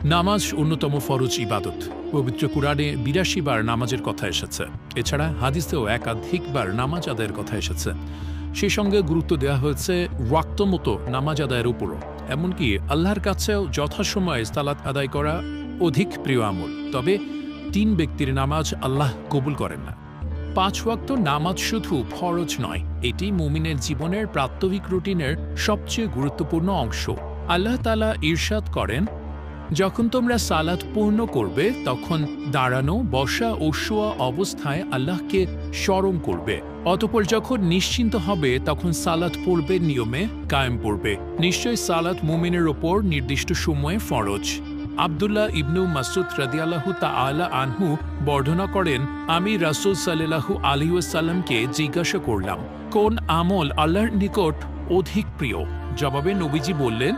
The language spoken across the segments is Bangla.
নামাজ অন্যতম ফরজ ইবাদত। পবিত্র কুরআনে ৮২ বার নামাজের কথা এসেছে। এছাড়া হাদিসেও একাধিকবার নামাজ আদায়ের কথা এসেছে। সেই সঙ্গে গুরুত্ব দেওয়া হয়েছে ওয়াক্তমতো নামাজ আদায়ের উপরও। এমনকি আল্লাহর কাছেও যথাসময়ে সালাত আদায় করা অধিক প্রিয় আমল। তবে ৩ ব্যক্তির নামাজ আল্লাহ কবুল করেন না। ৫ ওয়াক্ত নামাজ শুধু ফরজ নয়, এটি মুমিনের জীবনের প্রাত্যহিক রুটিনের সবচেয়ে গুরুত্বপূর্ণ অংশ। আল্লাহ তাআলা ইরশাদ করেন, যখন তোমরা সালাত পূর্ণ করবে তখন দাঁড়ানো, বসা ও শোয়া অবস্থায় আল্লাহকে স্মরণ করবে। অতঃপর যখন নিশ্চিন্ত হবে তখন সালাত পড়বে, নিয়মে কায়েম পড়বে। নিশ্চয় সালাত মুমিনের ওপর নির্দিষ্ট সময়ে ফরজ। আব্দুল্লাহ ইবনু মাসউদ রাদিয়াল্লাহু তাআলা আনহু বর্ণনা করেন, আমি রাসূল সাল্লাল্লাহু আলাইহি ওয়াসাল্লামকে জিজ্ঞাসা করলাম, কোন আমল আল্লাহর নিকট অধিক প্রিয়? জবাবে নবীজি বললেন,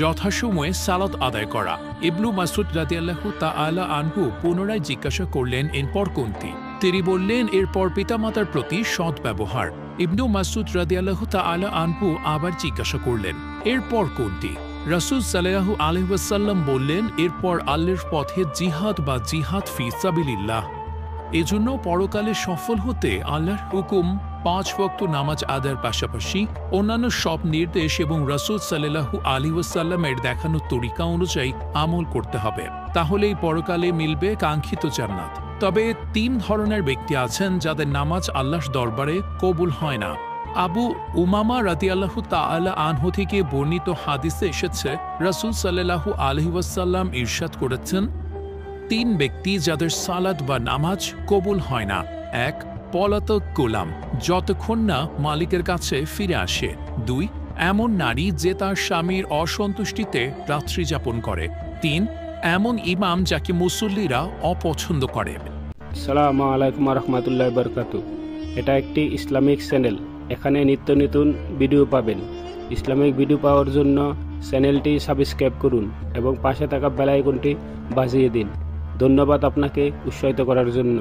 যথাসময়ে সালাত আদায় করা। ইবনু মাসউদ রাদিয়াল্লাহু তাআলা আনহু পুনরায় জিজ্ঞাসা করলেন, এরপর কোনটি? তিনি বললেন, এরপর পিতামাতার প্রতি সৎ ব্যবহার। ইবনু মাসউদ রাদিয়াল্লাহু তাআলা আনহু আবার জিজ্ঞাসা করলেন, এরপর কোনটি? রাসূল সাল্লাল্লাহু আলাইহি ওয়াসাল্লাম বললেন, এরপর আল্লাহর পথে জিহাদ বা জিহাদ ফি সাবিলিল্লাহ। এজন্য পরকালে সফল হতে আল্লাহর হুকুম ৫ ওয়াক্ত নামাজ আদায়ের পাশাপাশি অন্যান্য সব নির্দেশ এবং রাসূল সাল্লাল্লাহু আলাইহি ওয়াসাল্লামের দেখানো তরিকা অনুযায়ী আমল করতে হবে। তাহলেই পরকালে মিলবে কাঙ্ক্ষিত জান্নাত। তবে ৩ ধরনের ব্যক্তি আছেন যাদের নামাজ আল্লাহর দরবারে কবুল হয় না। আবু উমামা রাদিয়াল্লাহু তাআলা আনহু থেকে বর্ণিত হাদিসে এসেছে, রাসূল সাল্লাল্লাহু আলাইহি ওয়াসাল্লাম ইরশাদ করেছেন, ৩ ব্যক্তি যাদের সালাত বা নামাজ কবুল হয় না। ১. পলাতক গোলাম, যতক্ষণ না মালিকের কাছে ফিরে আসে। ২. এমন নারী যে তার স্বামীর অসন্তুষ্টিতে রাত্রি যাপন করে। ৩. এমন ইমাম যাকে মুসল্লিরা অপছন্দ করে। আসসালামু আলাইকুম রাহমাতুল্লাহি ওয়া বারাকাতুহু। এটা একটি ইসলামিক চ্যানেল। এখানে নিত্য নতুন ভিডিও পাবেন। ইসলামিক ভিডিও পাওয়ার জন্য চ্যানেলটি সাবস্ক্রাইব করুন এবং পাশে থাকা বেল আইকনটি বাজিয়ে দিন। ধন্যবাদ আপনাকে উৎসাহিত করার জন্য।